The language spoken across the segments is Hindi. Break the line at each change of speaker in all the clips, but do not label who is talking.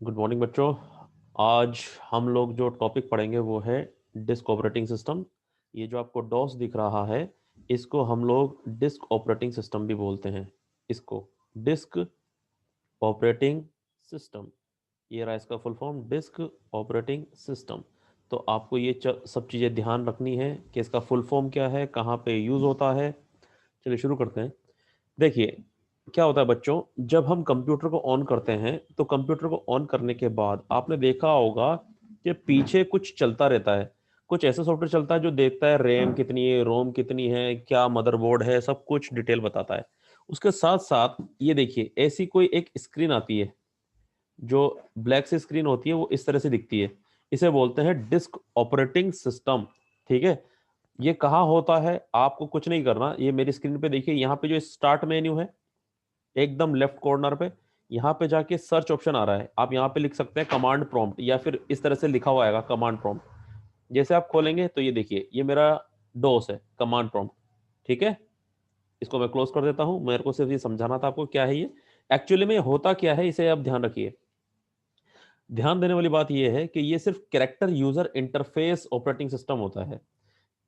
गुड मॉर्निंग बच्चों। आज हम लोग जो टॉपिक पढ़ेंगे वो है डिस्क ऑपरेटिंग सिस्टम। ये जो आपको डॉस दिख रहा है इसको हम लोग डिस्क ऑपरेटिंग सिस्टम भी बोलते हैं। इसको डिस्क ऑपरेटिंग सिस्टम, ये रहा इसका full form, disk operating system. तो आपको ये सब चीज़ें ध्यान रखनी है कि इसका फुल फॉर्म क्या है, कहाँ पे यूज़ होता है। चलिए शुरू करते हैं। देखिए क्या होता है बच्चों, जब हम कंप्यूटर को ऑन करते हैं तो कंप्यूटर को ऑन करने के बाद आपने देखा होगा कि पीछे कुछ चलता रहता है। कुछ ऐसा सॉफ्टवेयर चलता है जो देखता है रैम कितनी है, रोम कितनी है, क्या मदरबोर्ड है, सब कुछ डिटेल बताता है। उसके साथ साथ ये देखिए ऐसी कोई एक स्क्रीन आती है जो ब्लैक से स्क्रीन होती है, वो इस तरह से दिखती है। इसे बोलते हैं डिस्क ऑपरेटिंग सिस्टम। ठीक है, ये कहाँ होता है, आपको कुछ नहीं करना। ये मेरी स्क्रीन पे देखिए, यहाँ पे जो स्टार्ट मेन्यू है एकदम लेफ्ट कॉर्नर पे, यहाँ पे जाके सर्च ऑप्शन आ रहा है। आप यहाँ पे लिख सकते हैं कमांड प्रॉम्प्ट, या फिर इस तरह से लिखा हुआ आएगा कमांड प्रॉम्प्ट। जैसे आप खोलेंगे तो ये देखिए ये मेरा डोस है, कमांड प्रॉम्प्ट। ठीक है, इसको मैं क्लोज कर देता हूं। मेरे को सिर्फ ये समझाना था आपको क्या है ये एक्चुअली में होता क्या है, इसे आप ध्यान रखिए। ध्यान देने वाली बात यह है कि ये सिर्फ character user interface operating system होता है।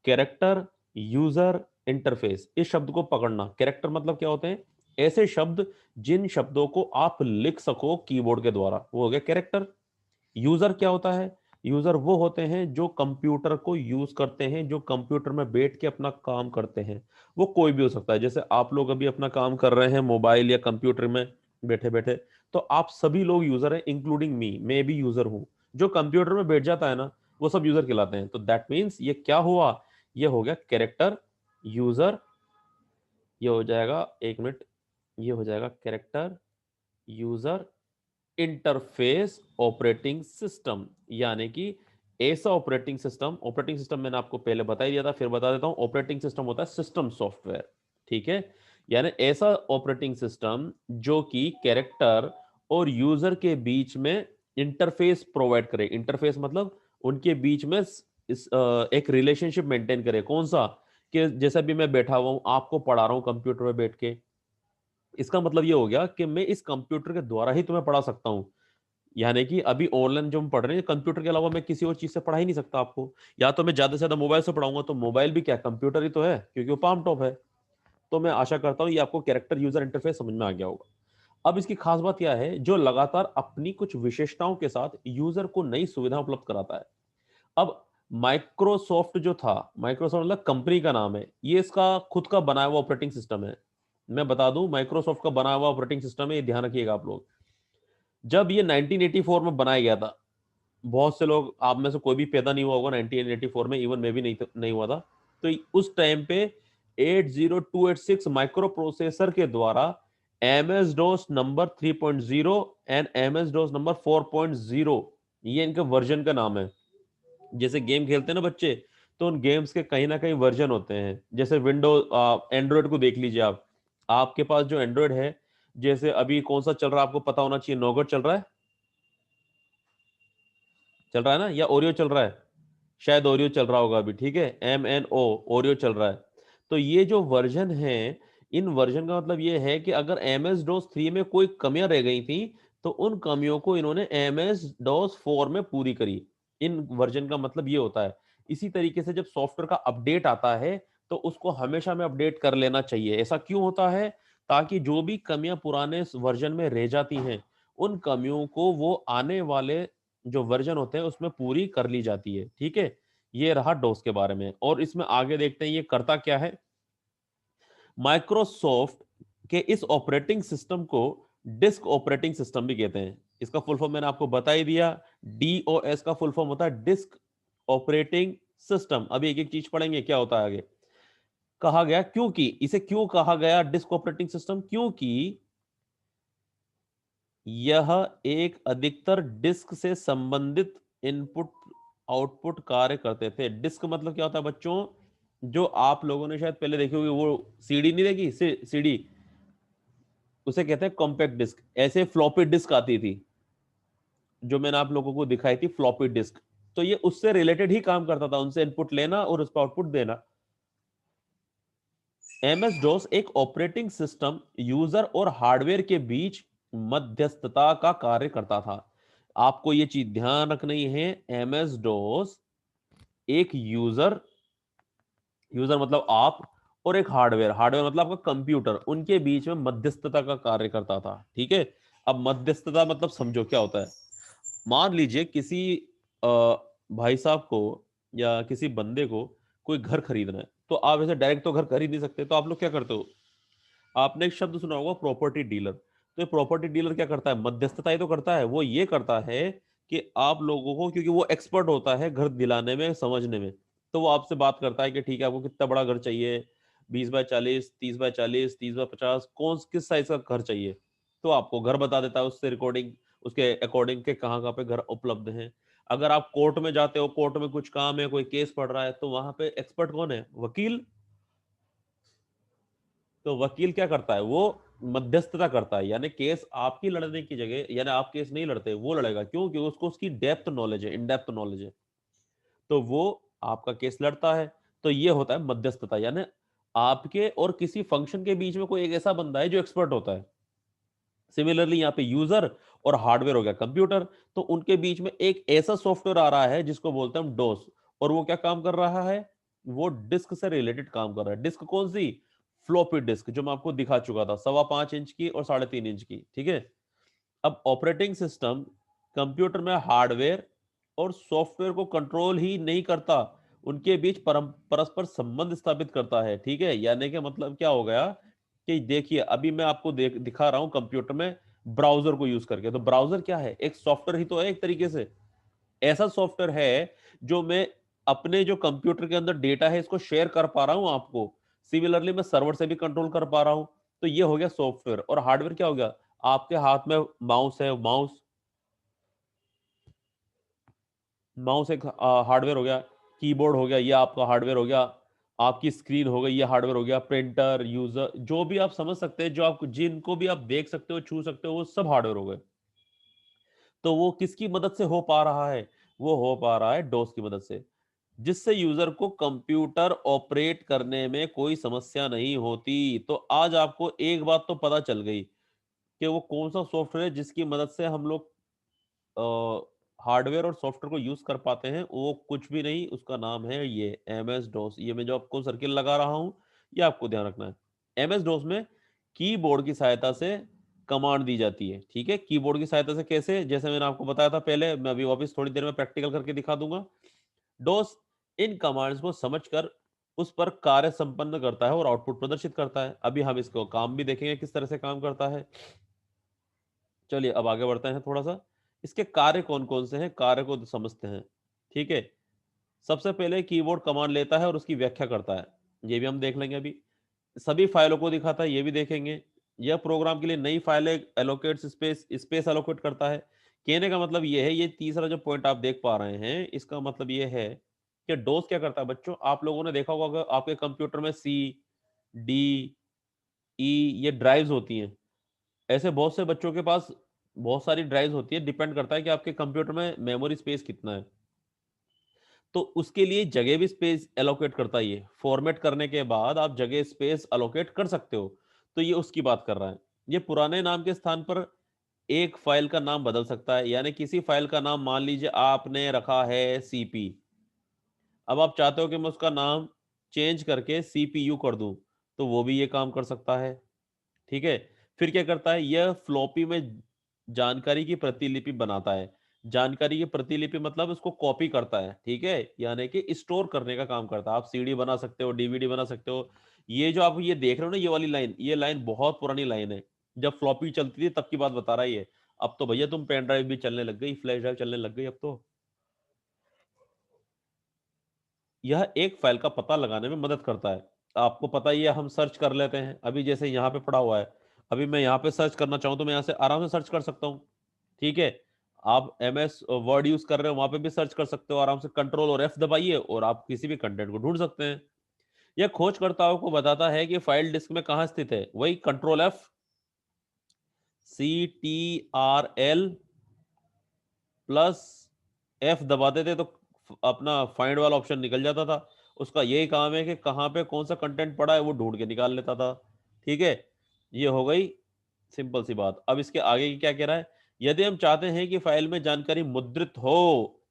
कैरेक्टर यूजर इंटरफेस, इस शब्द को पकड़ना। कैरेक्टर मतलब क्या होते हैं, ऐसे शब्द जिन शब्दों को आप लिख सको कीबोर्ड के द्वारा, वो हो गया कैरेक्टर। यूजर क्या होता है, यूजर वो होते हैं जो कंप्यूटर को यूज करते हैं, जो कंप्यूटर में बैठ के अपना काम करते हैं। वो कोई भी हो सकता है, जैसे आप लोग अभी अपना काम कर रहे हैं मोबाइल या कंप्यूटर में बैठे बैठे, तो आप सभी लोग यूजर हैं, इंक्लूडिंग मी, मैं भी यूजर हूं। जो कंप्यूटर में बैठ जाता है ना, वो सब यूजर कहलाते हैं। तो दैट मीन्स ये क्या हुआ, ये हो गया कैरेक्टर यूजर। ये हो जाएगा, एक मिनट, ये हो जाएगा character user interface operating system. यानी कि ऐसा ऑपरेटिंग सिस्टम मैंने आपको पहले बता ही दिया था, फिर बता देता हूं। ऑपरेटिंग सिस्टम होता है सिस्टम सॉफ्टवेयर। ठीक है, यानी ऐसा ऑपरेटिंग सिस्टम जो कि कैरेक्टर और यूजर के बीच में इंटरफेस प्रोवाइड करे। इंटरफेस मतलब उनके बीच में एक रिलेशनशिप मेंटेन करे। कौन सा, कि जैसा भी मैं बैठा हुआ हूं आपको पढ़ा रहा हूं कंप्यूटर में बैठ के, इसका मतलब ये हो गया कि मैं इस कंप्यूटर के द्वारा ही तुम्हें पढ़ा सकता हूं। यानी कि अभी ऑनलाइन जो हम पढ़ रहे हैं कंप्यूटर के अलावा मैं किसी और चीज से पढ़ा ही नहीं सकता आपको। या तो मैं ज्यादा से ज्यादा मोबाइल से पढ़ाऊंगा, तो मोबाइल भी क्या कंप्यूटर ही तो है, क्योंकि वो पाम टॉप है। तो मैं आशा करता हूं ये आपको कैरेक्टर यूजर इंटरफेस समझ में आ गया होगा। अब इसकी खास बात यह है, जो लगातार अपनी कुछ विशेषताओं के साथ यूजर को नई सुविधा उपलब्ध कराता है। अब माइक्रोसॉफ्ट जो था, माइक्रोसॉफ्ट मतलब कंपनी का नाम है, ये इसका खुद का बनाया हुआ ऑपरेटिंग सिस्टम है। मैं बता दूं माइक्रोसॉफ्ट का बनाया हुआ ऑपरेटिंग सिस्टम है, ये ध्यान रखिएगा आप लोग। जब ये 1984 में बनाया गया था, बहुत से लोग आप में से कोई भी पैदा नहीं हुआ होगा 1984 में, इवन मैं भी नहीं हुआ था। तो उस टाइम पे 80286 माइक्रो प्रोसेसर के द्वारा MS dose number 3.0 and MS dose number 4.0, ये इनका वर्जन का नाम है। जैसे गेम खेलते हैं ना बच्चे, तो उन गेम्स के कहीं ना कहीं वर्जन होते हैं। जैसे विंडो एंड्रॉयड को देख लीजिए आप, आपके पास जो एंड्रॉयड है, जैसे अभी कौन सा चल रहा है आपको पता होना चाहिए, नोगट चल रहा है, चल रहा है ना, या ओरियो चल रहा है, शायद ओरियो चल रहा होगा अभी। ठीक है, MNO, ओरियो चल रहा है। तो ये जो वर्जन है, इन वर्जन का मतलब ये है कि अगर MS डॉस 3 में कोई कमियां रह गई थी, तो उन कमियों को इन्होंने MS डॉस 4 में पूरी करी। इन वर्जन का मतलब ये होता है। इसी तरीके से जब सॉफ्टवेयर का अपडेट आता है, तो उसको हमेशा में अपडेट कर लेना चाहिए। ऐसा क्यों होता है, ताकि जो भी कमियां पुराने वर्जन में रह जाती हैं, उन कमियों को वो आने वाले जो वर्जन होते हैं उसमें पूरी कर ली जाती है। ठीक है, ये रहा डोस के बारे में। और इसमें आगे देखते हैं ये करता क्या है। माइक्रोसॉफ्ट के इस ऑपरेटिंग सिस्टम को डिस्क ऑपरेटिंग सिस्टम भी कहते हैं। इसका फुल फॉर्म मैंने आपको बता ही दिया, DOS का फुल फॉर्म होता है डिस्क ऑपरेटिंग सिस्टम। अभी एक एक चीज पढ़ेंगे क्या होता है आगे। कहा गया, क्योंकि इसे क्यों कहा गया डिस्क ऑपरेटिंग सिस्टम, क्योंकि यह एक अधिकतर डिस्क से संबंधित इनपुट आउटपुट कार्य करते थे। डिस्क मतलब क्या होता है बच्चों, जो आप लोगों ने शायद पहले देखी होगी, वो सीडी नहीं देखी, सीडी, उसे कहते हैं कॉम्पैक्ट डिस्क। ऐसे फ्लॉपी डिस्क आती थी, जो मैंने आप लोगों को दिखाई थी फ्लॉपी डिस्क। तो ये उससे रिलेटेड ही काम करता था, उनसे इनपुट लेना और उस पर आउटपुट देना। MS डोस एक ऑपरेटिंग सिस्टम यूजर और हार्डवेयर के बीच मध्यस्थता का कार्य करता था। आपको ये चीज ध्यान रखनी है, एमएस डोस एक यूजर मतलब आप, और एक हार्डवेयर, मतलब आपका कंप्यूटर, उनके बीच में मध्यस्थता का कार्य करता था। ठीक है, अब मध्यस्थता मतलब समझो क्या होता है। मान लीजिए किसी अ, भाई साहब को या किसी बंदे को कोई घर खरीदना है, तो आप ऐसे डायरेक्ट तो घर खरीद नहीं सकते, तो आप लोग क्या करते हो, आपने एक शब्द सुना होगा प्रॉपर्टी डीलर। तो ये प्रॉपर्टी डीलर क्या करता है, मध्यस्थता ही तो करता है। वो ये करता है कि आप लोगों को, क्योंकि वो एक्सपर्ट होता है घर दिलाने में, समझने में, तो वो आपसे बात करता है कि ठीक है आपको कितना बड़ा घर चाहिए, 20 बाय 40, 30 बाय 40, 30 बाय 50, कौन किस साइज का घर चाहिए। तो आपको घर बता देता है उससे रिकॉर्डिंग, उसके अकॉर्डिंग के कहाँ कहाँ पे घर उपलब्ध हैं। अगर आप कोर्ट में जाते हो, कोर्ट में कुछ काम है, कोई केस पड़ रहा है, तो वहां पे एक्सपर्ट कौन है, वकील। तो वकील क्या करता है, वो मध्यस्थता करता है, यानी केस आपकी लड़ने की जगह, यानी आप केस नहीं लड़ते, वो लड़ेगा। क्यों? क्योंकि उसको उसकी डेप्थ नॉलेज है, इन डेप्थ नॉलेज है, तो वो आपका केस लड़ता है। तो ये होता है मध्यस्थता, यानी आपके और किसी फंक्शन के बीच में कोई एक ऐसा बंदा है जो एक्सपर्ट होता है। सिमिलरली यहाँ पे यूजर और हार्डवेयर हो गया कंप्यूटर, तो उनके बीच में एक ऐसा सॉफ्टवेयर आ रहा है जिसको बोलते हैं हम डोस। और वो क्या काम कर रहा है, वो डिस्क से रिलेटेड काम कर रहा है। डिस्क कौन सी, फ्लॉपी डिस्क, जो मैं आपको दिखा चुका था, 5.25 इंच की और 3.5 इंच की। ठीक है, अब ऑपरेटिंग सिस्टम कंप्यूटर में हार्डवेयर और सॉफ्टवेयर को कंट्रोल ही नहीं करता, उनके बीच परस्पर संबंध स्थापित करता है। ठीक है, यानी कि मतलब क्या हो गया कि देखिए अभी मैं आपको दिखा रहा हूं कंप्यूटर में ब्राउजर को यूज करके। तो ब्राउजर क्या है, एक सॉफ्टवेयर ही तो है एक तरीके से। ऐसा सॉफ्टवेयर है जो मैं अपने जो कंप्यूटर के अंदर डेटा है इसको शेयर कर पा रहा हूं आपको। सिमिलरली मैं सर्वर से भी कंट्रोल कर पा रहा हूं। तो ये हो गया सॉफ्टवेयर। और हार्डवेयर क्या हो गया, आपके हाथ में माउस है, माउस एक हार्डवेयर हो गया, कीबोर्ड हो गया, ये आपका हार्डवेयर हो गया, आपकी स्क्रीन हो गई, ये हार्डवेयर हो गया, प्रिंटर, यूजर, जो भी आप समझ सकते हैं, जो आप जिनको भी आप देख सकते हो, छू सकते हो, वो सब हार्डवेयर हो गए। तो वो किसकी मदद से हो पा रहा है, वो हो पा रहा है डोस की मदद से, जिससे यूजर को कंप्यूटर ऑपरेट करने में कोई समस्या नहीं होती। तो आज आपको एक बात तो पता चल गई कि वो कौन सा सॉफ्टवेयर है जिसकी मदद से हम लोग हार्डवेयर और सॉफ्टवेयर को यूज कर पाते हैं। वो कुछ भी नहीं, उसका नाम है ये एम एस डोस। ये मैं जो आपको सर्किल लगा रहा हूं, ये आपको ध्यान रखना है। एम एस डोस में कीबोर्ड की सहायता से कमांड दी जाती है। ठीक है, कीबोर्ड की सहायता से कैसे, जैसे मैंने आपको बताया था पहले, मैं अभी वापस थोड़ी देर में प्रैक्टिकल करके दिखा दूंगा। डोस इन कमांड्स को समझकर उस पर कार्य संपन्न करता है और आउटपुट प्रदर्शित करता है। अभी हम इसको काम भी देखेंगे किस तरह से काम करता है। चलिए अब आगे बढ़ते हैं थोड़ा सा, इसके कार्य कौन कौन से हैं, कार्य को समझते हैं। ठीक है, सबसे पहले कीबोर्ड कमांड लेता है और उसकी व्याख्या करता है, ये भी हम देख लेंगे अभी। सभी फाइलों को दिखाता है, ये भी देखेंगे। यह प्रोग्राम के लिए नई फाइलें एलोकेट स्पेस एलोकेट करता है। कहने का मतलब ये है, ये तीसरा जो पॉइंट आप देख पा रहे हैं, इसका मतलब ये है कि डोस क्या करता है बच्चों, आप लोगों ने देखा होगा कि आपके कंप्यूटर में सी, डी, ई, ये ड्राइव्स होती हैं। ऐसे बहुत से बच्चों के पास बहुत सारी ड्राइव्स होती है, डिपेंड करता है कि आपके कंप्यूटर में मेमोरी स्पेस कितना है। तो उसके लिए जगह भी स्पेस एलोकेट करता है। ये फॉर्मेट करने के बाद आप जगह स्पेस एलोकेट कर सकते हो। तो ये उसकी बात कर रहा है। ये पुराने नाम के स्थान पर एक फाइल का नाम बदल सकता है, यानी किसी फाइल का नाम मान लीजिए आपने रखा है सीपी, अब आप चाहते हो कि मैं उसका नाम चेंज करके सीपीयू कर दूं, तो वो भी ये काम कर सकता है। ठीक है, फिर क्या करता है, यह फ्लॉपी में जानकारी की प्रतिलिपि बनाता है। जानकारी की प्रतिलिपि मतलब उसको कॉपी करता है। ठीक है, यानी कि स्टोर करने का काम करता है। आप सीडी बना सकते हो, डीवीडी बना सकते हो। ये जो आप ये देख रहे हो ना, ये वाली लाइन, ये लाइन बहुत पुरानी लाइन है। जब फ्लॉपी चलती थी तब की बात बता रहा है ये। अब तो भैया तुम पेन ड्राइव भी चलने लग गई, फ्लैश ड्राइव चलने लग गई अब तो। यह एक फाइल का पता लगाने में मदद करता है। आपको पता ही है, हम सर्च कर लेते हैं, अभी जैसे यहाँ पे पड़ा हुआ है, अभी मैं यहाँ पे सर्च करना चाहूँ तो मैं यहाँ से आराम से सर्च कर सकता हूँ। ठीक है, आप एम एस वर्ड यूज कर रहे हो, वहां पे भी सर्च कर सकते हो आराम से, कंट्रोल और एफ दबाइए और आप किसी भी कंटेंट को ढूंढ सकते हैं। यह खोजकर्ताओं को बताता है कि फाइल डिस्क में कहाँ स्थित है, वही control F, CTRL plus F दबाते थे तो अपना फाइंड वाला ऑप्शन निकल जाता था। उसका यही काम है कि कहाँ पे कौन सा कंटेंट पड़ा है वो ढूंढ के निकाल लेता था। ठीक है, ये हो गई सिंपल सी बात। अब इसके आगे की क्या कह रहा है, यदि हम चाहते हैं कि फाइल में जानकारी मुद्रित हो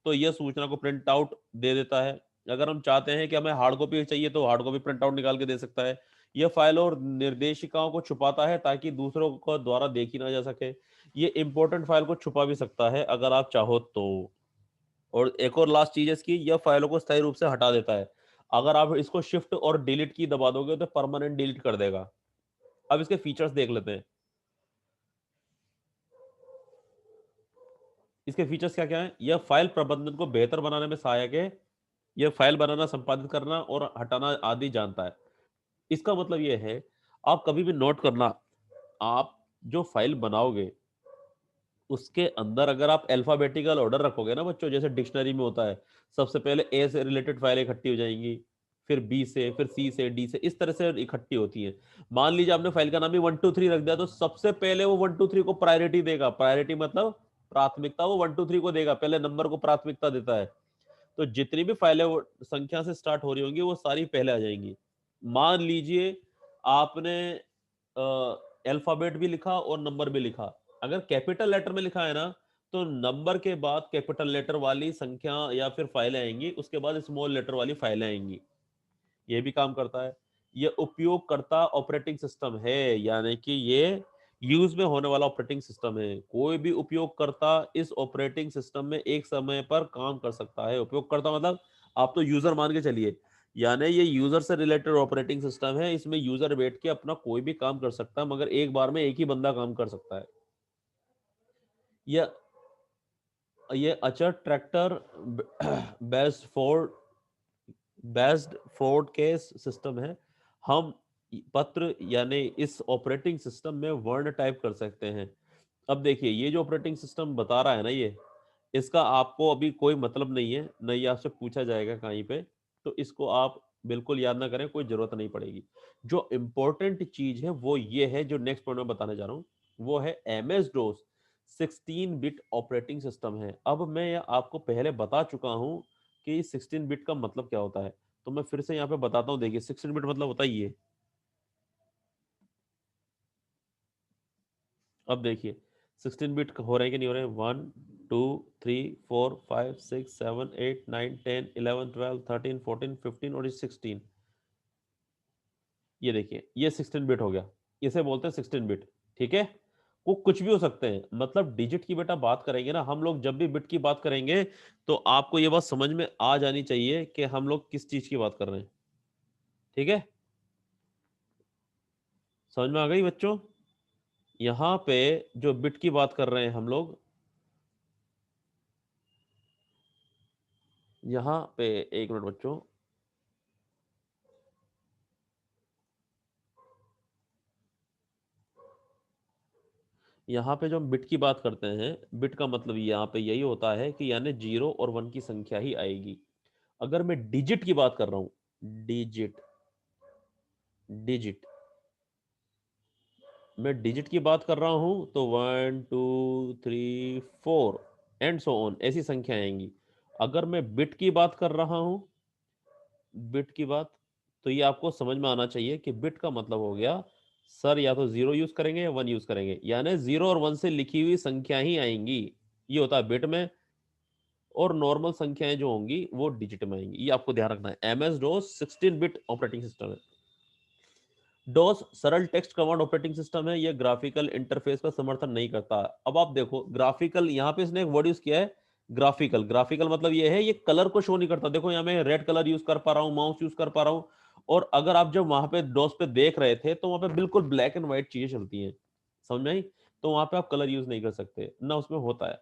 तो यह सूचना को प्रिंट आउट दे देता है। अगर हम चाहते हैं कि हमें हार्ड कॉपी चाहिए तो हार्ड कॉपी प्रिंट आउट निकाल के दे सकता है। यह फाइल और निर्देशिकाओं को छुपाता है ताकि दूसरों को द्वारा देखी ना जा सके। ये इंपॉर्टेंट फाइल को छुपा भी सकता है अगर आप चाहो तो। और एक और लास्ट चीज है इसकी, यह फाइलों को स्थायी रूप से हटा देता है। अगर आप इसको शिफ्ट और डिलीट की दबा दोगे तो परमानेंट डिलीट कर देगा। अब इसके फीचर्स देख लेते हैं। इसके फीचर्स क्या क्या है? यह फाइल प्रबंधन को बेहतर बनाने में सहायक है। यह फाइल बनाना, संपादित करना और हटाना आदि जानता है। इसका मतलब यह है, आप कभी भी नोट करना, आप जो फाइल बनाओगे उसके अंदर अगर आप अल्फाबेटिकल ऑर्डर रखोगे ना बच्चों, जैसे डिक्शनरी में होता है, सबसे पहले ए से रिलेटेड फाइलें इकट्ठी हो जाएंगी, फिर बी से, फिर सी से, डी से, इस तरह से इकट्ठी होती है। मान लीजिए आपने फाइल का नाम ही 123 रख दिया तो सबसे पहले वो 123 को प्रायोरिटी देगा। प्रायोरिटी मतलब प्राथमिकता, वो 123 को देगा, पहले नंबर को प्राथमिकता देता है। तो जितनी भी फाइलें संख्या से स्टार्ट हो रही होंगी वो सारी पहले आ जाएंगी। मान लीजिए आपने अल्फाबेट भी लिखा और नंबर भी लिखा। अगर कैपिटल लेटर में लिखा है ना तो नंबर के बाद कैपिटल लेटर वाली संख्या या फिर फाइलें आएंगी, उसके बाद स्मॉल लेटर वाली फाइलें आएंगी। ये भी काम करता है। ये उपयोगकर्ता ऑपरेटिंग सिस्टम है, यानी कि ये यूज में होने वाला ऑपरेटिंग सिस्टम है। कोई भी उपयोगकर्ता इस ऑपरेटिंग सिस्टम में एक समय पर काम कर सकता है। उपयोगकर्ता मतलब आप तो यूजर मान के चलिए, यानी ये यूजर से रिलेटेड ऑपरेटिंग सिस्टम है। इसमें यूजर बैठ के अपना कोई भी काम कर सकता है, मगर एक बार में एक ही बंदा काम कर सकता है। ये ये अचर tractor based Ford case system है। हम पत्र यानी इस ऑपरेटिंग सिस्टम में वर्ण टाइप कर सकते हैं। अब देखिए, ये जो ऑपरेटिंग सिस्टम बता रहा है ना, ये इसका आपको अभी कोई मतलब नहीं है, न ये आपसे पूछा जाएगा कहीं पे, तो इसको आप बिल्कुल याद ना करें, कोई जरूरत नहीं पड़ेगी। जो इंपॉर्टेंट चीज है वो ये है, जो नेक्स्ट पॉइंट में बताने जा रहा हूं, वो है एमएस डोस 16 बिट ऑपरेटिंग सिस्टम है। अब मैं आपको पहले बता चुका हूं कि 16 बिट का मतलब क्या होता है, तो मैं फिर से यहाँ पे बताता हूँ। देखिए 16 बिट मतलब होता है ये। अब देखिए 16 बिट हो रहे हैं कि नहीं हो रहे हैं? 1 2 3 4 5 6 7 8 9 10 11 12 13 14 15 और 16। ये देखिए, ये 16 बिट हो गया। इसे बोलते हैं 16 बिट। ठीक है, वो कुछ भी हो सकते हैं। मतलब डिजिट की बेटा बात करेंगे ना हम लोग, जब भी बिट की बात करेंगे तो आपको ये बात समझ में आ जानी चाहिए कि हम लोग किस चीज की बात कर रहे हैं। ठीक है, समझ में आ गई बच्चों? यहाँ पे जो बिट की बात कर रहे हैं हम लोग, यहाँ पे एक मिनट बच्चों, यहाँ पे जो हम बिट की बात करते हैं, बिट का मतलब यहाँ पे यही होता है कि यानी 0 और 1 की संख्या ही आएगी। अगर मैं डिजिट की बात कर रहा हूं, डिजिट, डिजिट, मैं डिजिट की बात कर रहा हूं तो 1 2 3 4 एंड सो ऑन ऐसी संख्या आएंगी। अगर मैं बिट की बात कर रहा हूं, बिट की बात, तो ये आपको समझ में आना चाहिए कि बिट का मतलब हो गया सर, या तो 0 यूज करेंगे या 1 यूज करेंगे, यानी 0 और 1 से लिखी हुई संख्या ही आएंगी। ये होता है बिट में। और नॉर्मल संख्याएं जो होंगी वो डिजिट में आएंगी। ये आपको ध्यान रखना है। एमएस डोस 16 बिट ऑपरेटिंग सिस्टम है। डोस सरल टेक्स्ट कमांड ऑपरेटिंग सिस्टम है। ये ग्राफिकल इंटरफेस का समर्थन नहीं करता। अब आप देखो ग्राफिकल, यहाँ पे इसने एक वर्ड यूज किया है, ग्राफिकल। ग्राफिकल मतलब ये है, ये कलर को शो नहीं करता। देखो यहाँ मैं रेड कलर यूज कर पा रहा हूँ, माउस यूज कर पा रहा हूँ। और अगर आप जब वहां पे डोस पे देख रहे थे तो वहां पे बिल्कुल ब्लैक एंड व्हाइट चीजें चलती हैं, समझ में आई? तो वहां पे आप कलर यूज नहीं कर सकते ना, उसमें होता है।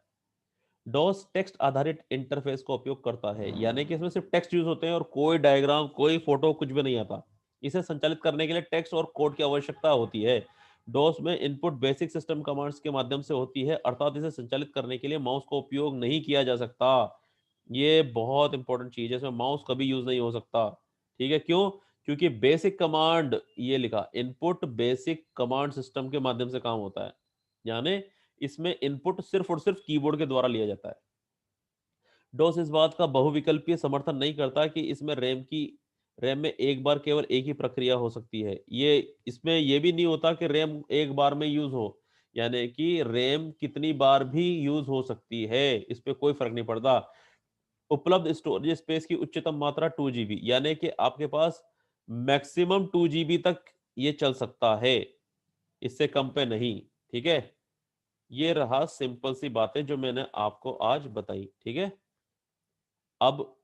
डॉस टेक्स्ट आधारित इंटरफेस का उपयोग करता है, यानी कि इसमें सिर्फ टेक्स्ट यूज होते हैं और कोई डायग्राम, कोई फोटो, कुछ भी नहीं आता। इसे संचालित करने के लिए टेक्स्ट और कोड की आवश्यकता होती है। डॉस में इनपुट बेसिक सिस्टम कमांड्स के माध्यम से होती है, अर्थात इसे संचालित करने के लिए माउस का उपयोग नहीं किया जा सकता। ये बहुत इंपॉर्टेंट चीज है, इसमें माउस कभी यूज नहीं हो सकता। ठीक है, क्यों? क्योंकि बेसिक कमांड, ये लिखा इनपुट बेसिक कमांड सिस्टम के माध्यम से काम होता है, यानी इसमें इनपुट सिर्फ और सिर्फ कीबोर्ड के द्वारा लिया जाता है। डोस इस बात का बहुविकल्पीय समर्थन नहीं करता कि इसमें रैम में एक बार केवल एक ही प्रक्रिया हो सकती है। ये इसमें ये भी नहीं होता कि रैम एक बार में यूज हो, यानी कि रैम कितनी बार भी यूज हो सकती है, इस पे कोई फर्क नहीं पड़ता। उपलब्ध स्टोरेज स्पेस की उच्चतम मात्रा 2 GB, यानी कि आपके पास मैक्सिमम 2 GB तक ये चल सकता है, इससे कम पे नहीं। ठीक है, ये रहा सिंपल सी बातें जो मैंने आपको आज बताई। ठीक है, अब